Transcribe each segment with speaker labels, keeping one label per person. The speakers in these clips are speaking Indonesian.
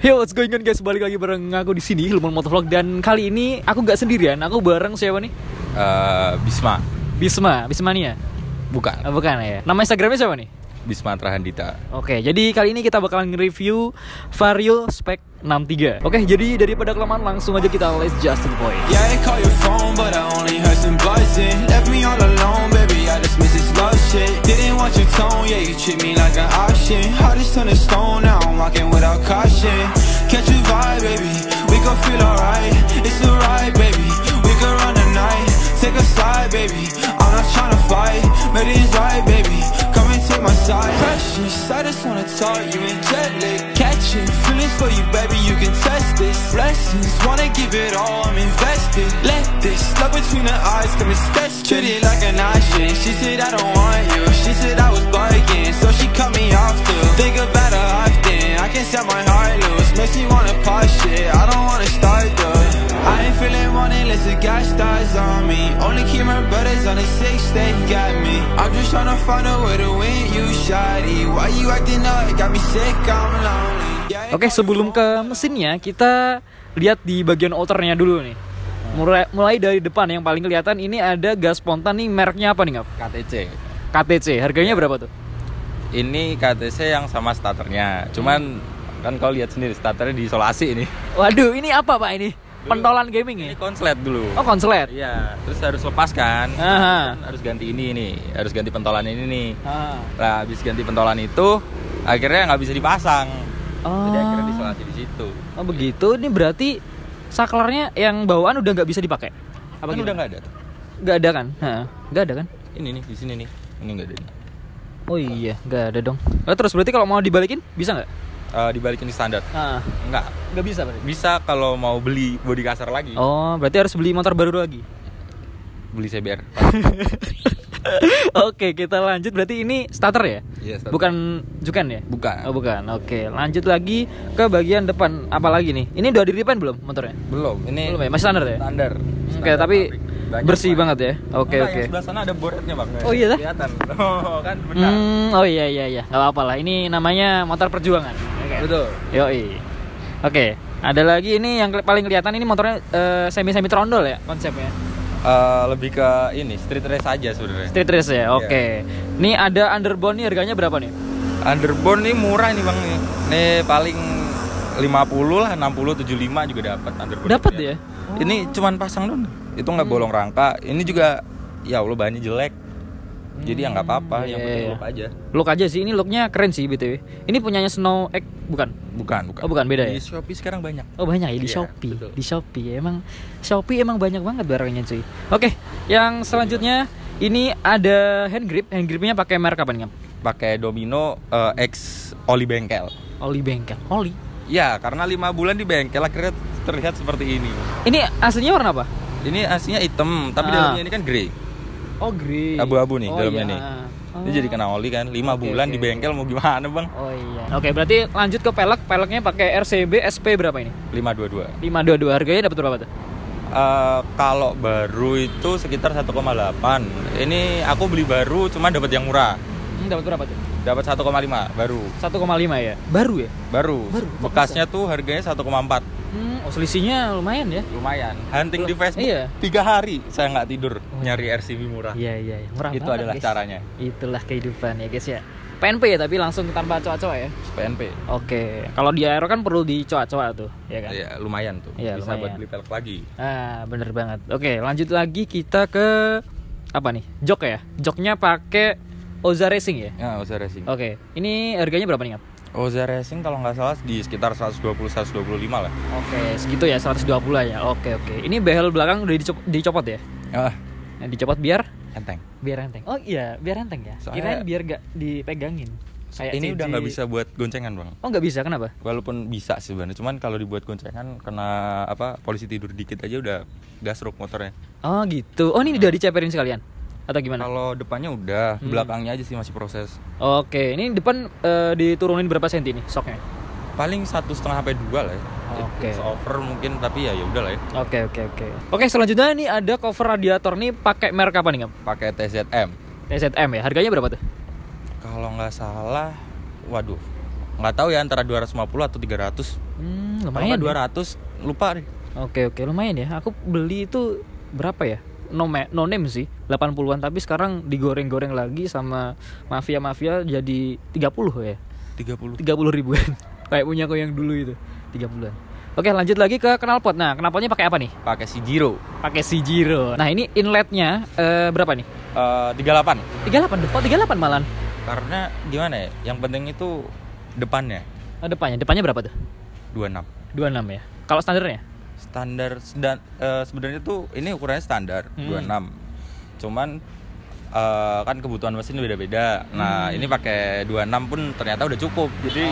Speaker 1: Yo, what's going on guys? Balik lagi bareng aku di sini, Hilman Motovlog, dan kali ini aku nggak sendirian. Aku bareng siapa nih? Bisma nih ya?
Speaker 2: Bukan.
Speaker 1: Bukan ya. Nama Instagramnya siapa nih?
Speaker 2: Bisma Trahandita.
Speaker 1: Oke, jadi kali ini kita bakalan nge-review Vario Spec 63. Oke, jadi daripada kelamaan langsung aja kita let's just to the point.
Speaker 3: Yeah, I call your phone, but I only heard some buzzing. Left me all alone, baby, I just miss this love shit. Didn't want your tone, yeah, you treat me like an option. Heart is turning stone, now I'm walking without caution. Catch a vibe, baby, we gon' feel alright. It's alright, baby, we can run the night. Take a slide, baby, I'm not tryna fight. But it's right, baby, come and take my side. Precious, I just wanna talk, you in jet lag. Catching feelings for you, baby, you can test this. Blessings, wanna give it all, I'm invested. Let this love between the eyes come and test. Treat it like an option. She said I don't want you, she said I was bugging, so she cut me off too. Think about her often, I can't set my heart loose. Makes me wanna pause shit, I don't wanna start though. I ain't feeling money unless the gas stars on me. Only keep my brothers on the 6, they got me. I'm just tryna find a way to win you, shawty. Why you acting up, got me sick, I'm lonely.
Speaker 1: Oke, sebelum ke mesinnya, kita lihat di bagian outernya dulu nih. Mulai dari depan yang paling kelihatan ini ada gas spontan nih, mereknya apa nih Ngap?
Speaker 2: KTC.
Speaker 1: KTC, harganya berapa tuh?
Speaker 2: Ini KTC yang sama starternya. Cuman kan kau lihat sendiri starternya diisolasi ini.
Speaker 1: Waduh, ini apa Pak ini? Pentolan gaming ya?
Speaker 2: Ini konslet dulu.
Speaker 1: Oh, konslet?
Speaker 2: Iya, terus harus lepas kan.
Speaker 1: Aha.
Speaker 2: Kan harus ganti ini nih, harus ganti pentolan ini nih.
Speaker 1: Ah.
Speaker 2: Nah, habis ganti pentolan itu akhirnya nggak bisa dipasang.
Speaker 1: Oh.
Speaker 2: Jadi akhirnya diisolasi di situ.
Speaker 1: Oh begitu, ini berarti saklarnya yang bawaan udah nggak bisa dipakai? Apa
Speaker 2: Kan
Speaker 1: gimana?
Speaker 2: udah nggak ada tuh.
Speaker 1: Nggak ada kan? Nggak ada kan?
Speaker 2: Ini nih di sini nih. Ini nggak ada nih.
Speaker 1: Oh iya, nggak ada dong. Terus berarti kalau mau dibalikin bisa nggak?
Speaker 2: Dibalikin di standar. Nggak
Speaker 1: bisa berarti.
Speaker 2: bisa kalau mau beli bodi kasar lagi.
Speaker 1: Oh, berarti harus beli motor baru lagi.
Speaker 2: Beli CBR.
Speaker 1: Oke, kita lanjut. Berarti ini starter ya?
Speaker 2: Iya, starter.
Speaker 1: Bukan jukan ya?
Speaker 2: Bukan.
Speaker 1: Oh, bukan. Oke, lanjut lagi ke bagian depan. Apa lagi nih? Ini udah di-repaint belum motornya?
Speaker 2: Belum. Ini
Speaker 1: Belum ya? Masih standar ya?
Speaker 2: standar.
Speaker 1: Oke, tapi bersih banget ya. Oke,
Speaker 2: Enggak,
Speaker 1: oke.
Speaker 2: yang sebelah sana ada boretnya, Bang.
Speaker 1: Oh, iya dah?
Speaker 2: Kelihatan. Oh, kan benar.
Speaker 1: Oh iya. Nggak apa-apa lah. Ini namanya motor perjuangan. Oke.
Speaker 2: Betul.
Speaker 1: Yoi. Oke, ada lagi ini yang paling kelihatan ini motornya semi trondol ya konsepnya.
Speaker 2: Lebih ke ini street race aja sebenarnya.
Speaker 1: Street race ya. Oke. Ini ada underbone nih, harganya berapa nih?
Speaker 2: Underbone nih murah nih, Bang nih. Nih paling 50 lah, 60, 75 juga dapat underbone.
Speaker 1: Dapat ya?
Speaker 2: Ini cuman pasang doang. Itu nggak bolong rangka. Ini juga ya Allah bahannya jelek. Jadi ya nggak apa-apa, yang penting look aja.
Speaker 1: Look aja sih, ini looknya keren sih BTW. Ini punyanya Snow Egg bukan?
Speaker 2: Bukan.
Speaker 1: Oh bukan, beda
Speaker 2: Di
Speaker 1: ya?
Speaker 2: Shopee sekarang banyak.
Speaker 1: Oh banyak ya di
Speaker 2: Iya,
Speaker 1: Shopee.
Speaker 2: betul.
Speaker 1: Di Shopee emang Shopee emang banyak banget barangnya cuy. Oke, yang selanjutnya ini ada hand grip. Hand gripnya pakai merek apa nih Ngap?
Speaker 2: Pakai Domino X oli bengkel.
Speaker 1: Oli bengkel. Oli.
Speaker 2: Ya, karena 5 bulan di bengkel akhirnya terlihat seperti ini.
Speaker 1: Ini aslinya warna apa?
Speaker 2: Ini aslinya hitam, tapi dalamnya ini kan grey.
Speaker 1: Oh grey.
Speaker 2: Abu-abu nih
Speaker 1: Oh,
Speaker 2: dalamnya
Speaker 1: iya.
Speaker 2: nih. Ini jadi kena oli kan, 5 bulan di bengkel mau gimana, Bang?
Speaker 1: Oh iya. Oke, berarti lanjut ke pelek. Peleknya pakai RCB SP berapa ini?
Speaker 2: 522.
Speaker 1: 522. Harganya dapat berapa tuh?
Speaker 2: Kalau baru itu sekitar 1,8. Ini aku beli baru cuma dapat yang murah.
Speaker 1: Dapat berapa tuh?
Speaker 2: Dapat 1,5 baru.
Speaker 1: 1,5 ya. Baru ya?
Speaker 2: Baru.
Speaker 1: Baru, kok
Speaker 2: Bekasnya tuh harganya 1,4.
Speaker 1: Selisihnya lumayan ya.
Speaker 2: Lumayan. Hunting di Facebook
Speaker 1: Iya.
Speaker 2: 3 hari saya nggak tidur nyari RCB murah.
Speaker 1: Iya. Murah
Speaker 2: Itu
Speaker 1: banget,
Speaker 2: adalah
Speaker 1: guys.
Speaker 2: caranya.
Speaker 1: Itulah kehidupan ya guys ya. PNP ya tapi langsung tanpa coa-coa ya.
Speaker 2: PNP.
Speaker 1: Oke. Kalau di aero kan perlu dicoa-coa tuh, ya kan?
Speaker 2: Iya, lumayan tuh.
Speaker 1: Iya,
Speaker 2: Bisa
Speaker 1: lumayan.
Speaker 2: buat beli pelek lagi.
Speaker 1: Bener banget. Oke, lanjut lagi kita ke apa nih? Jok ya. Joknya pakai Oza Racing ya.
Speaker 2: Ya, Oza Racing.
Speaker 1: Oke. Ini harganya berapa nih, Ngap?
Speaker 2: Oza Racing kalau nggak salah di sekitar 120-125 lah.
Speaker 1: Oke, segitu ya, 120 ya. Oke. Ini behel belakang udah dicopot ya? Nah, dicopot biar
Speaker 2: Enteng.
Speaker 1: enteng. Oh iya, biar enteng ya.
Speaker 2: Soalnya-
Speaker 1: Kirain biar gak dipegangin. Kayak
Speaker 2: Ini
Speaker 1: CG.
Speaker 2: udah nggak bisa buat goncengan, Bang.
Speaker 1: Oh, nggak bisa. Kenapa?
Speaker 2: Walaupun bisa sih sebenarnya, cuman kalau dibuat goncengan kena polisi tidur dikit aja udah gasruk motornya.
Speaker 1: Oh, gitu. Oh, ini udah diceperin sekalian. Atau gimana?
Speaker 2: Kalau depannya udah, belakangnya aja sih masih proses.
Speaker 1: Oke, ini depan diturunin berapa senti nih soknya?
Speaker 2: Paling 1,5 sampai 2 lah ya.
Speaker 1: Oke.
Speaker 2: Over mungkin, tapi ya udah lah ya.
Speaker 1: Oke. Oke, selanjutnya nih ada cover radiator nih pakai merek apa nih, Ngap?
Speaker 2: Pakai TZM.
Speaker 1: TZM ya. Harganya berapa tuh?
Speaker 2: Kalau nggak salah, waduh, nggak tahu ya antara 250 atau 300. Kalau
Speaker 1: Lumayan.
Speaker 2: nggak 200 lupa deh.
Speaker 1: Oke, lumayan ya. Aku beli itu berapa ya? No name sih, 80-an, tapi sekarang digoreng-goreng lagi sama mafia jadi 30 ya.
Speaker 2: 30
Speaker 1: ribuan. Kayak punya aku yang dulu itu, 30-an. Oke, lanjut lagi ke knalpot. Nah, knalpotnya pakai apa nih?
Speaker 2: pakai si Giro.
Speaker 1: Pakai Shijiro. Nah, ini inletnya berapa nih?
Speaker 2: 38.
Speaker 1: 38 malan.
Speaker 2: Karena gimana ya? Yang penting itu depannya
Speaker 1: Depannya berapa tuh?
Speaker 2: 26.
Speaker 1: 26 ya. Kalau standarnya?
Speaker 2: Standar sebenarnya tuh ini ukurannya standar 26. Cuman kan kebutuhan mesin beda-beda. Nah, ini pakai 26 pun ternyata udah cukup. Jadi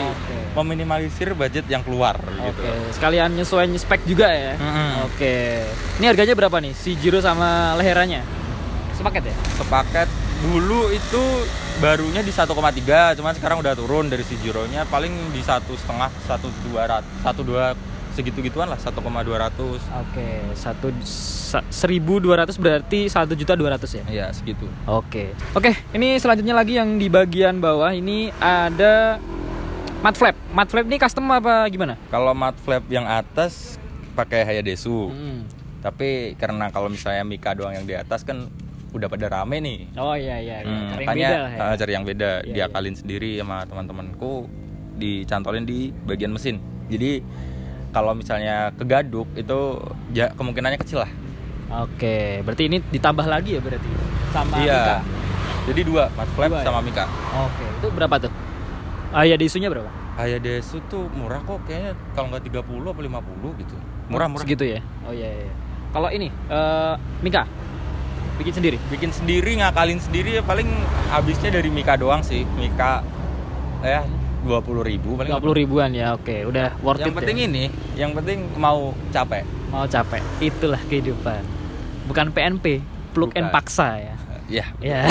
Speaker 2: meminimalisir budget yang keluar gitu.
Speaker 1: Oke, sekalian nyesuaiin spek juga ya. Oke. Ini harganya berapa nih? Shijiro sama leherannya? Sepaket ya?
Speaker 2: Sepaket dulu itu barunya di 1,3, cuman sekarang udah turun dari si Giro-nya paling di 1,5, 1,2 segitu-gituan lah, 1,200.
Speaker 1: Oke, 1.200 berarti 1.200.000 ya?
Speaker 2: Iya, segitu.
Speaker 1: Oke, ini selanjutnya lagi yang di bagian bawah ini ada mud flap. Mud flap ini custom apa gimana?
Speaker 2: Kalau mud flap yang atas pakai Hayadesu. Tapi karena kalau misalnya Mika doang yang di atas kan udah pada rame nih.
Speaker 1: Oh iya. Cari yang
Speaker 2: Makanya
Speaker 1: beda lah ya.
Speaker 2: cari yang beda,
Speaker 1: Iya,
Speaker 2: diakalin sendiri sama teman-temanku, dicantolin di bagian mesin. Jadi kalau misalnya kegaduk itu kemungkinannya kecil lah.
Speaker 1: Oke, berarti ini ditambah lagi ya berarti sama
Speaker 2: Iya.
Speaker 1: Mika.
Speaker 2: Jadi 2 mud flap
Speaker 1: Dua ya?
Speaker 2: sama Mika.
Speaker 1: Oke, itu berapa tuh? Ya di isunya berapa?
Speaker 2: Hayadesu tuh murah kok, kayaknya kalau nggak 30 apa 50 gitu. Murah.
Speaker 1: Segitu ya? Oh iya. Kalau ini Mika bikin sendiri
Speaker 2: Ngakalin sendiri ya paling habisnya dari Mika doang sih. Mika ya 20.000 paling.
Speaker 1: 20 ribuan ya. Oke, udah worth
Speaker 2: Yang
Speaker 1: it
Speaker 2: penting
Speaker 1: ya.
Speaker 2: ini, yang penting mau capek.
Speaker 1: Mau capek, itulah kehidupan. Bukan PNP, plug and
Speaker 2: Bukan.
Speaker 1: paksa ya.
Speaker 2: Ya.
Speaker 1: Ya.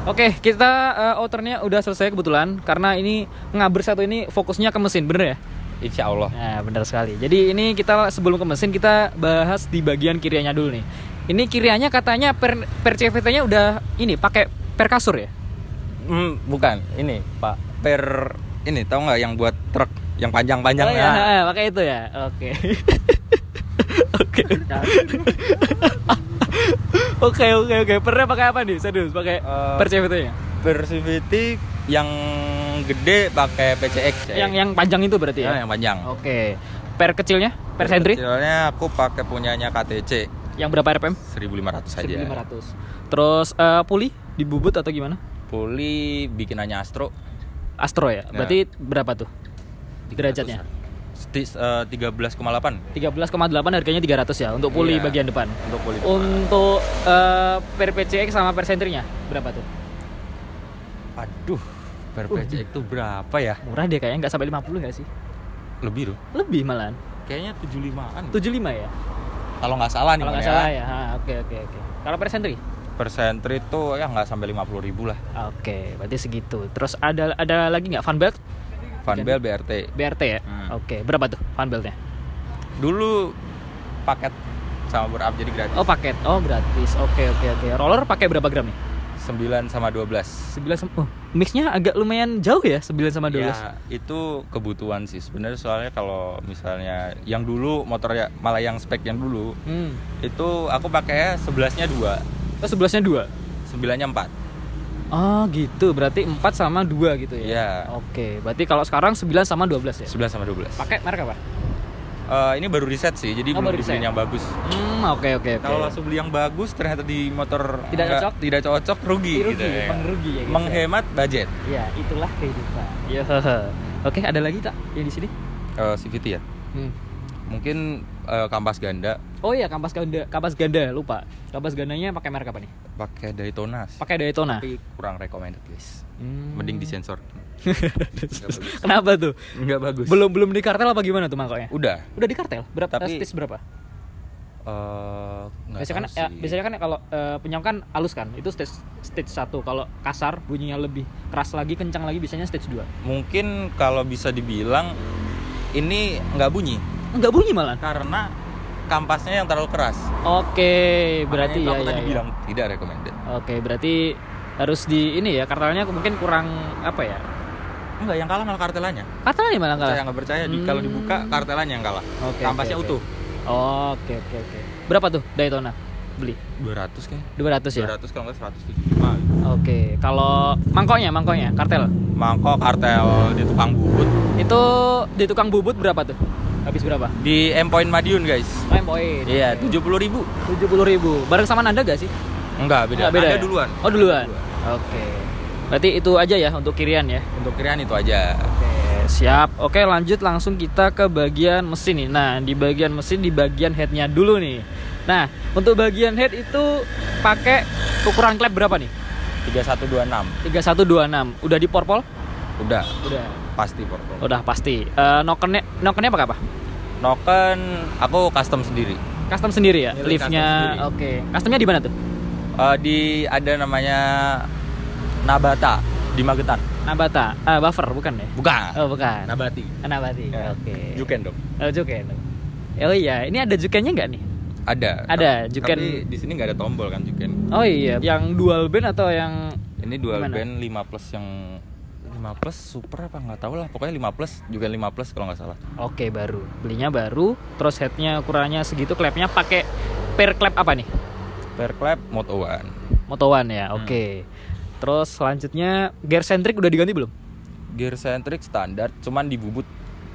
Speaker 1: Oke, kita outernya udah selesai kebetulan karena ini ngaber satu ini fokusnya ke mesin, bener ya?
Speaker 2: Insya Allah.
Speaker 1: Nah, benar sekali. Jadi ini kita sebelum ke mesin kita bahas di bagian kiriannya dulu nih. Ini kiriannya katanya per CVT-nya udah ini pakai per kasur ya?
Speaker 2: Bukan, ini Pak. Ini tahu nggak yang buat truk yang panjang-panjang?
Speaker 1: Oh ya, pakai itu ya. Oke. Oke. Pernya pakai apa nih? Serius, pakai per CVT-nya?
Speaker 2: Per CVT yang gede pakai PCX ya.
Speaker 1: Yang panjang itu berarti ya?
Speaker 2: Yang panjang.
Speaker 1: Oke. Per kecilnya? Per sentri?
Speaker 2: Kecilnya aku pakai punyanya KTC.
Speaker 1: Yang berapa RPM?
Speaker 2: 1.500 saja.
Speaker 1: 1.500. Terus puli dibubut atau gimana?
Speaker 2: Puli bikinannya Astro.
Speaker 1: Astro ya? Berarti berapa tuh derajatnya?
Speaker 2: 13,8.
Speaker 1: 13,8 harganya 300 ya untuk puli
Speaker 2: Iya,
Speaker 1: bagian depan.
Speaker 2: Untuk puli depan.
Speaker 1: Untuk per PCX sama per sentrinya berapa tuh?
Speaker 2: Aduh, per PCX itu berapa ya?
Speaker 1: Murah deh kayaknya, nggak sampai 50 nggak sih?
Speaker 2: Lebih loh.
Speaker 1: Lebih malahan.
Speaker 2: Kayaknya 75-an.
Speaker 1: 75 ya?
Speaker 2: Kalau nggak salah nih.
Speaker 1: Kalau nggak salah ya. Oke. Kalau per sentri?
Speaker 2: Per sentri itu ya nggak sampai 50.000 lah.
Speaker 1: Oke, berarti segitu. Terus ada lagi nggak fan belt?
Speaker 2: Fan belt BRT.
Speaker 1: BRT ya? Oke, berapa tuh fan beltnya?
Speaker 2: Dulu paket sama berup jadi gratis.
Speaker 1: Oh paket, oh gratis. Oke. Roller pakai berapa gram nih?
Speaker 2: 9 sama 12.
Speaker 1: 9 sama, mixnya agak lumayan jauh ya, 9 sama 12.
Speaker 2: Ya, itu kebutuhan sih sebenarnya, soalnya kalau misalnya yang dulu motornya malah yang spek yang dulu itu aku pakai 11-nya 2.
Speaker 1: Oh 11-nya 2?
Speaker 2: 9-nya 4.
Speaker 1: Oh gitu, berarti 4 sama 2 gitu ya?
Speaker 2: Iya.
Speaker 1: Oke, berarti kalau sekarang 9 sama 12 ya?
Speaker 2: 11 sama 12.
Speaker 1: Pakai merek apa?
Speaker 2: Ini baru riset sih, jadi belum dibeliin yang bagus.
Speaker 1: Oke.
Speaker 2: Kalau langsung beli yang bagus ternyata di motor
Speaker 1: Tidak cocok?
Speaker 2: rugi gitu ya.
Speaker 1: Rugi ya.
Speaker 2: Menghemat budget.
Speaker 1: Ya, itulah kehidupan. Ya. Oke, ada lagi tak yang di sini?
Speaker 2: CVT ya. Mungkin kampas ganda.
Speaker 1: Oh iya, kampas ganda, lupa. Kampas gandanya pakai merek apa nih?
Speaker 2: Pakai Daytona.
Speaker 1: Pakai Daytona.
Speaker 2: Tapi kurang recommended guys. Mending disensor.
Speaker 1: Kenapa tuh?
Speaker 2: Enggak bagus.
Speaker 1: Belum di kartel apa gimana tuh mangkoknya?
Speaker 2: Udah
Speaker 1: di kartel. Berapa?
Speaker 2: Tapi
Speaker 1: stage berapa? Biasanya kan kalau penyam kan halus kan, itu stage 1. Kalau kasar bunyinya lebih keras lagi, kencang lagi biasanya stage 2.
Speaker 2: Mungkin kalau bisa dibilang ini nggak bunyi.
Speaker 1: Nggak bunyi malah?
Speaker 2: Karena kampasnya yang terlalu keras.
Speaker 1: Oke, berarti
Speaker 2: makanya aku
Speaker 1: ya.
Speaker 2: tadi bilang tidak recommended.
Speaker 1: Oke, berarti harus di ini ya, kartelnya mungkin kurang apa ya?
Speaker 2: Enggak, yang kalah malah kartelannya.
Speaker 1: Kartelannya malah kalah.
Speaker 2: Saya nggak percaya kalau dibuka kartelannya yang kalah.
Speaker 1: Oke,
Speaker 2: Kampasnya
Speaker 1: oke,
Speaker 2: utuh.
Speaker 1: Oke. Berapa tuh Daytona beli?
Speaker 2: 200 kayaknya.
Speaker 1: 200 ya.
Speaker 2: 200 kalau nggak 175.
Speaker 1: Oke. Kalau mangkoknya kartel.
Speaker 2: Mangkok kartel di tukang bubut.
Speaker 1: Itu di tukang bubut berapa tuh? Habis berapa?
Speaker 2: Di M Point Madiun, guys.
Speaker 1: Poin.
Speaker 2: Iya, 70.000.
Speaker 1: 70.000. Bareng sama Nanda gak sih?
Speaker 2: Enggak, beda.
Speaker 1: Beda
Speaker 2: Ada
Speaker 1: ya?
Speaker 2: duluan.
Speaker 1: Oh, duluan. Oke. Berarti itu aja ya untuk kirian ya.
Speaker 2: Untuk kirian itu aja.
Speaker 1: Oke, siap. Oke, lanjut langsung kita ke bagian mesin nih. Nah, di bagian mesin di bagian headnya dulu nih. Nah, untuk bagian head itu pakai ukuran klep berapa nih?
Speaker 2: 3126.
Speaker 1: 3126. Udah di porpol?
Speaker 2: Udah
Speaker 1: Udah.
Speaker 2: pasti porpol.
Speaker 1: Udah pasti. Nokennya pakai apa?
Speaker 2: Noken aku custom sendiri.
Speaker 1: Custom sendiri ya?
Speaker 2: Milih
Speaker 1: Liftnya.
Speaker 2: custom sendiri.
Speaker 1: Oke. Customnya di mana tuh?
Speaker 2: Ada namanya Nabata di Magetan.
Speaker 1: Nabata. Buffer bukan ya?
Speaker 2: Bukan.
Speaker 1: Oh, bukan.
Speaker 2: Nabati.
Speaker 1: Nabati.
Speaker 2: Ya.
Speaker 1: Oke.
Speaker 2: Juken dong.
Speaker 1: Oh, Juken. Oh iya, ini ada Jukennya nggak nih?
Speaker 2: Ada.
Speaker 1: Juken.
Speaker 2: Tapi di sini nggak ada tombol kan Juken.
Speaker 1: Oh iya, yang dual band atau yang
Speaker 2: Ini dual
Speaker 1: gimana?
Speaker 2: band 5 plus yang 5 plus super apa nggak tahu lah. Pokoknya 5 plus, Juken 5 plus kalau nggak salah.
Speaker 1: Oke, baru. Belinya baru, terus headnya ukurannya segitu, klepnya pakai pair klep apa nih?
Speaker 2: Pair clap Moto One.
Speaker 1: Moto One ya. Oke. Terus selanjutnya gear centric udah diganti belum?
Speaker 2: Gear centric standar, cuman dibubut.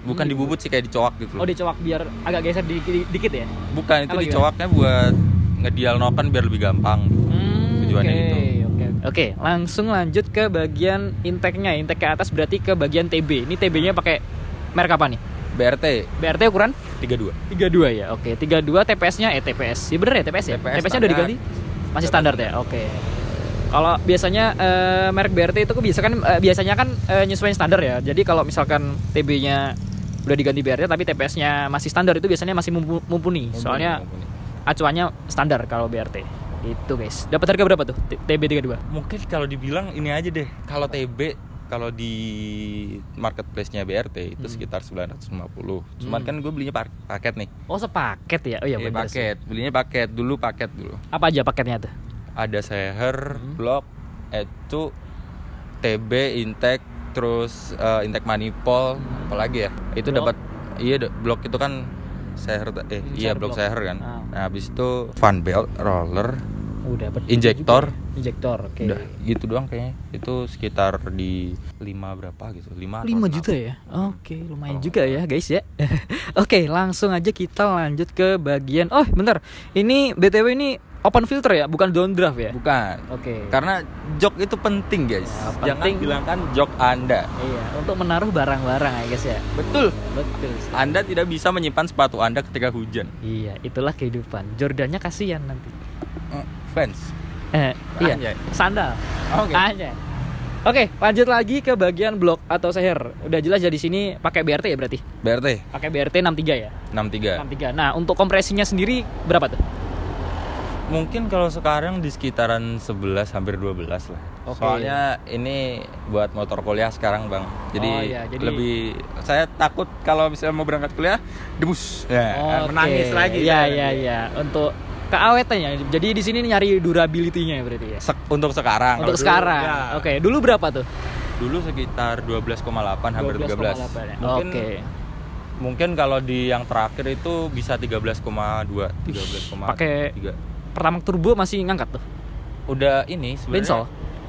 Speaker 2: Bukan dibubut sih, kayak dicowak gitu.
Speaker 1: Oh, dicowak biar agak geser dikit ya?
Speaker 2: Bukan, itu
Speaker 1: Apa
Speaker 2: dicowaknya buat ngedial noken biar lebih gampang. Tujuannya gitu.
Speaker 1: Oke, langsung lanjut ke bagian intake-nya. Intake ke atas berarti ke bagian TB. Ini TB-nya pakai merek apa nih?
Speaker 2: BRT
Speaker 1: BRT ukuran
Speaker 2: 32.
Speaker 1: 32 ya. Oke, 32 TPS-nya TPS. Ya bener ya TPS ya?
Speaker 2: TPS
Speaker 1: TPS-nya udah
Speaker 2: standar.
Speaker 1: diganti? Masih standar ya? Oke. Kalau biasanya merek BRT itu biasanya kan nyesuaiin standar ya. Jadi kalau misalkan TB-nya udah diganti BRT tapi TPS-nya masih standar, itu biasanya masih mumpuni. Soalnya acuannya standar kalau BRT. Itu guys. Dapat harga berapa tuh TB 32?
Speaker 2: Mungkin kalau dibilang ini aja deh. Kalau TB kalau di marketplace-nya BRT itu sekitar 950. Cuman kan gue belinya paket nih.
Speaker 1: Oh, sepaket ya? Oh iya, bener sih.
Speaker 2: Paket. Belinya paket dulu.
Speaker 1: Apa aja paketnya tuh?
Speaker 2: Ada seher, blok, itu TB, intake, terus intake manifold, apalagi ya? Itu
Speaker 1: Blok.
Speaker 2: dapat blok itu kan seher blok
Speaker 1: blok.
Speaker 2: seher kan.
Speaker 1: Ah.
Speaker 2: Nah, habis itu fan belt, roller,
Speaker 1: Udah dapat
Speaker 2: injektor.
Speaker 1: Injektor, oke.
Speaker 2: Udah gitu doang kayaknya. Itu sekitar di 5 berapa gitu. 5
Speaker 1: juta ya? Oke, lumayan juga ya guys ya. Oke, langsung aja kita lanjut ke bagian. Oh, bentar. Ini BTW ini open filter ya, bukan downdraft ya?
Speaker 2: Bukan.
Speaker 1: Oke.
Speaker 2: Karena jok itu penting, guys.
Speaker 1: Ya, penting.
Speaker 2: Jangan bilangkan jok Anda.
Speaker 1: Iya, untuk menaruh barang-barang ya guys ya.
Speaker 2: Betul.
Speaker 1: Betul.
Speaker 2: Anda tidak bisa menyimpan sepatu Anda ketika hujan.
Speaker 1: Iya, itulah kehidupan. Jordannya kasihan nanti.
Speaker 2: Fans.
Speaker 1: Iya,
Speaker 2: Anjay.
Speaker 1: sandal.
Speaker 2: Oke.
Speaker 1: Aja. Oke, lanjut lagi ke bagian blok atau seher. Udah jelas ya di sini pakai BRT ya berarti?
Speaker 2: BRT
Speaker 1: Pakai BRT 63 ya?
Speaker 2: 63.
Speaker 1: 63. Nah, untuk kompresinya sendiri berapa tuh?
Speaker 2: Mungkin kalau sekarang di sekitaran 11 hampir 12 lah.
Speaker 1: Oke.
Speaker 2: Soalnya ini buat motor kuliah sekarang, Bang. Jadi,
Speaker 1: Oh, iya, jadi-
Speaker 2: lebih saya takut kalau misalnya mau berangkat kuliah debus. Ya,
Speaker 1: Oke.
Speaker 2: menangis lagi.
Speaker 1: Iya,
Speaker 2: saya
Speaker 1: iya,
Speaker 2: nanti.
Speaker 1: iya. Untuk keawetannya. Jadi di sini nyari durability-nya berarti ya.
Speaker 2: Untuk sekarang.
Speaker 1: Untuk
Speaker 2: Kalau
Speaker 1: sekarang.
Speaker 2: dulu, ya.
Speaker 1: Oke, dulu berapa tuh?
Speaker 2: Dulu sekitar 12,8 hampir 13.
Speaker 1: 12,8 ya.
Speaker 2: Mungkin
Speaker 1: Oke.
Speaker 2: mungkin kalau di yang terakhir itu bisa 13,2, 13,3.
Speaker 1: Pakai pertamax turbo masih ngangkat tuh.
Speaker 2: Udah ini sebenarnya.
Speaker 1: Bensol?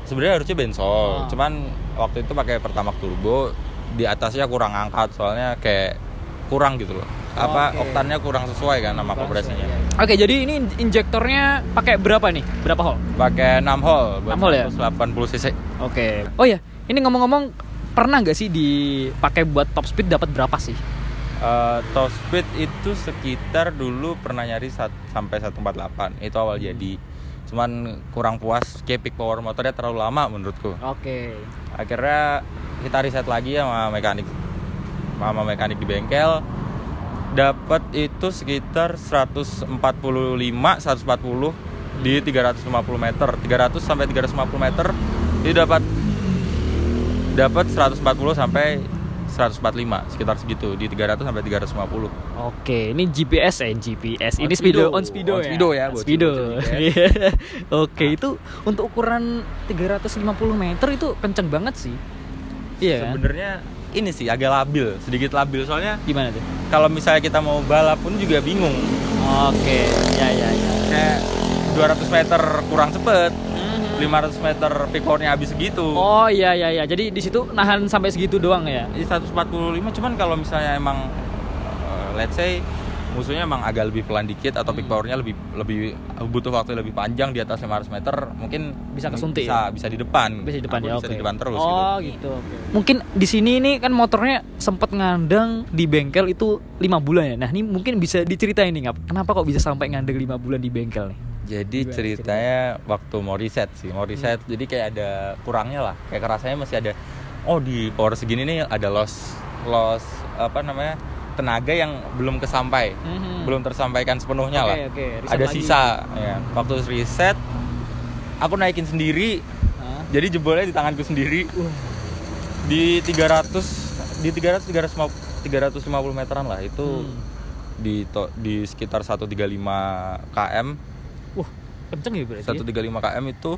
Speaker 2: Sebenarnya harusnya bensol.
Speaker 1: Oh.
Speaker 2: Cuman waktu itu pakai pertamax turbo, di atasnya kurang angkat soalnya kayak kurang gitu loh.
Speaker 1: Oke.
Speaker 2: Oktannya kurang sesuai kan sama kompresinya.
Speaker 1: Oke, jadi ini injektornya pakai berapa nih? Berapa hole?
Speaker 2: Pakai 6 hole buat
Speaker 1: 6 hole ya?
Speaker 2: 180 cc.
Speaker 1: Oke. Oh ya, ini ngomong-ngomong pernah nggak sih dipakai buat top speed dapat berapa sih?
Speaker 2: Top speed itu sekitar dulu pernah nyari sampai 148. Itu awal jadi. Cuman kurang puas, kayak peak power motornya terlalu lama menurutku.
Speaker 1: Oke.
Speaker 2: Akhirnya kita riset lagi sama mekanik di bengkel. Dapat itu sekitar 140 di 350 meter. 300 sampai 350 meter itu dapat 140 sampai 145 sekitar segitu di 300 sampai 350.
Speaker 1: Oke, ini GPS. Ini
Speaker 2: On
Speaker 1: speedo
Speaker 2: speedo
Speaker 1: ya.
Speaker 2: ya, buat
Speaker 1: Speedo.
Speaker 2: speedo.
Speaker 1: Oke, itu untuk ukuran 350 meter itu kenceng banget sih. Iya kan?
Speaker 2: Sebenarnya ini sih agak labil, sedikit labil soalnya
Speaker 1: Gimana tuh?
Speaker 2: kalau misalnya kita mau balap pun juga bingung.
Speaker 1: Oke, ya.
Speaker 2: Kayak 200 meter kurang cepet, 500 meter peak powernya habis segitu.
Speaker 1: Oh iya. Jadi di situ nahan sampai segitu doang ya?
Speaker 2: Di 145 cuman kalau misalnya emang let's say musuhnya emang agak lebih pelan dikit atau peak powernya lebih butuh waktu lebih panjang di atas 500 meter mungkin
Speaker 1: Bisa kesuntik
Speaker 2: bisa di depan.
Speaker 1: Bisa di depan ya,
Speaker 2: Bisa
Speaker 1: oke.
Speaker 2: di depan terus
Speaker 1: Oh gitu. Mungkin di sini ini kan motornya sempat ngandang di bengkel itu 5 bulan ya. Nah ini mungkin bisa diceritain nih Ngap, kenapa kok bisa sampai ngandang 5 bulan di bengkel nih?
Speaker 2: Jadi ceritanya waktu mau reset. Jadi kayak ada kurangnya lah. Kayak kerasanya masih ada di power segini nih ada loss tenaga yang belum kesampai. Belum tersampaikan sepenuhnya lah.
Speaker 1: Oke,
Speaker 2: Ada sisa ya. Waktu reset aku naikin sendiri. Jadi jebolnya di tanganku sendiri. Di 350 meteran lah itu. Di sekitar 135 km.
Speaker 1: Kenceng ya berarti?
Speaker 2: 135 km itu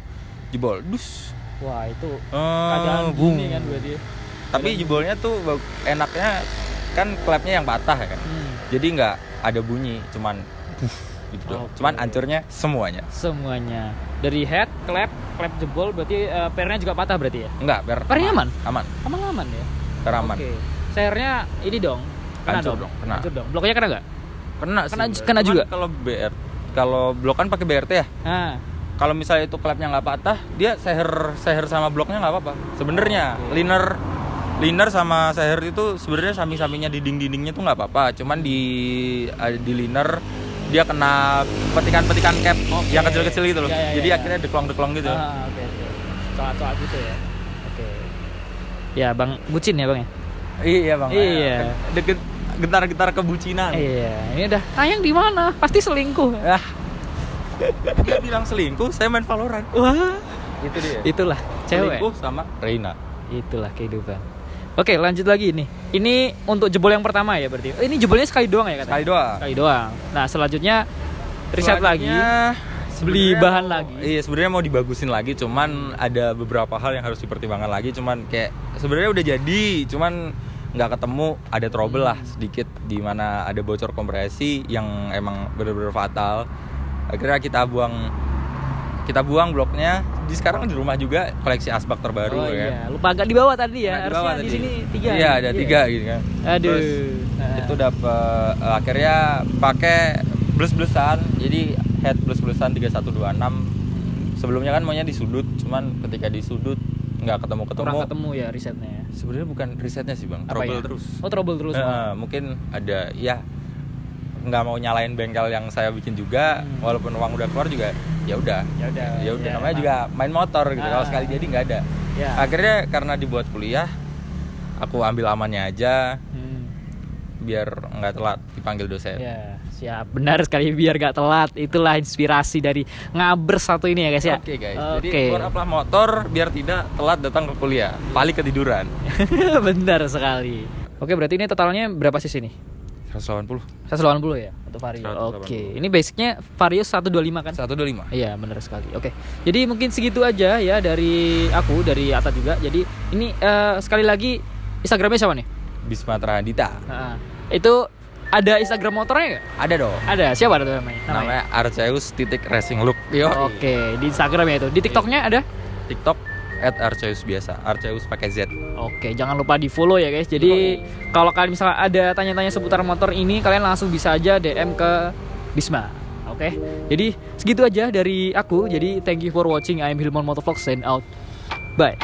Speaker 2: jebol, dus.
Speaker 1: Wah itu keadaan gini kan berarti ya.
Speaker 2: Tapi jebolnya tuh enaknya kan klepnya yang patah ya kan. Jadi nggak ada bunyi, cuman gitu doang. Cuman hancurnya semuanya.
Speaker 1: Dari head, klep jebol berarti pernya juga patah berarti ya?
Speaker 2: Enggak,
Speaker 1: pernya aman?
Speaker 2: Aman
Speaker 1: Ya?
Speaker 2: per aman.
Speaker 1: Oke. Sernya ini dong.
Speaker 2: Hancur dong.
Speaker 1: Hancur dong. Bloknya kena nggak?
Speaker 2: Kena
Speaker 1: juga.
Speaker 2: Kalau blok kan pakai BRT ya. Kalau misalnya itu klepnya nggak patah, dia seher sama bloknya nggak apa-apa. Sebenarnya liner sama seher itu sebenarnya samping-sampingnya di dinding-dindingnya tuh nggak apa-apa. Cuman di liner dia kena petikan-petikan cap yang kecil-kecil gitu loh. Jadi akhirnya deklong-deklong gitu.
Speaker 1: Oke. Soal gitu ya. Oke. Ya Bang bucin ya Bang ya.
Speaker 2: Iya Bang.
Speaker 1: Iya.
Speaker 2: Gentar-gentar kebucinan.
Speaker 1: Iya. Ini udah tayang di mana? Pasti selingkuh.
Speaker 2: Dia bilang selingkuh, saya main Valorant.
Speaker 1: Wah.
Speaker 2: Itu dia.
Speaker 1: Itulah cewek.
Speaker 2: Selingkuh sama Reina.
Speaker 1: Itulah kehidupan. Oke, lanjut lagi nih. Ini untuk jebol yang pertama ya berarti. Ini jebolnya sekali doang ya katanya? Sekali doang. Nah, selanjutnya riset lagi, beli bahan lagi.
Speaker 2: Iya, sebenarnya mau dibagusin lagi, cuman ada beberapa hal yang harus dipertimbangkan lagi, cuman kayak sebenarnya udah jadi, cuman nggak ketemu, ada trouble lah sedikit di mana ada bocor kompresi yang emang benar-benar fatal. Akhirnya kita buang bloknya. Sekarang di rumah juga koleksi asbak terbaru
Speaker 1: ya.
Speaker 2: Iya.
Speaker 1: Lupa agak di bawah tadi ya. Harusnya di sini 3.
Speaker 2: Iya, ada 3 gitu kan.
Speaker 1: Aduh.
Speaker 2: Terus itu dapat akhirnya pakai blus-blusan. Jadi head blus-blusan 3126. Sebelumnya kan maunya di sudut, cuman ketika di sudut nggak ketemu.
Speaker 1: Kurang ketemu ya risetnya.
Speaker 2: Sebenarnya bukan risetnya sih Bang, trouble terus.
Speaker 1: Oh, trouble terus.
Speaker 2: Mungkin ada nggak mau nyalain bengkel yang saya bikin juga, walaupun uang udah keluar juga ya udah namanya juga main motor gitu. Kalau sekali jadi nggak ada. Akhirnya karena dibuat kuliah, aku ambil amannya aja biar nggak telat dipanggil dosen.
Speaker 1: Siap, benar sekali, biar nggak telat. Itulah inspirasi dari Ngabers satu ini ya guys ya.
Speaker 2: Oke guys. Jadi keluar uplah motor biar tidak telat datang ke kuliah, paling ketiduran.
Speaker 1: Benar sekali. Oke, berarti ini totalnya berapa sih ini?
Speaker 2: 180
Speaker 1: ya untuk Vario. Oke. Ini basicnya Vario 125 kan?
Speaker 2: 125.
Speaker 1: Iya, benar sekali. Oke. Jadi mungkin segitu aja ya dari aku, dari Atta juga. Jadi ini sekali lagi Instagramnya siapa nih?
Speaker 2: Bisma Tradita.
Speaker 1: Itu ada Instagram motornya nggak?
Speaker 2: Ada dong.
Speaker 1: Ada. Siapa ada namanya?
Speaker 2: Namanya Arceus.racinglook.
Speaker 1: Oke, di Instagramnya itu. Di TikToknya ada?
Speaker 2: TikTok @Arceus biasa. Arceus pakai Z.
Speaker 1: Oke, jangan lupa di follow ya guys. Jadi kalau kalian misalnya ada tanya-tanya seputar motor ini, kalian langsung bisa aja DM ke Bisma. Oke. Jadi segitu aja dari aku. Jadi thank you for watching. I'm Hilman Motovlog, sign out. Bye.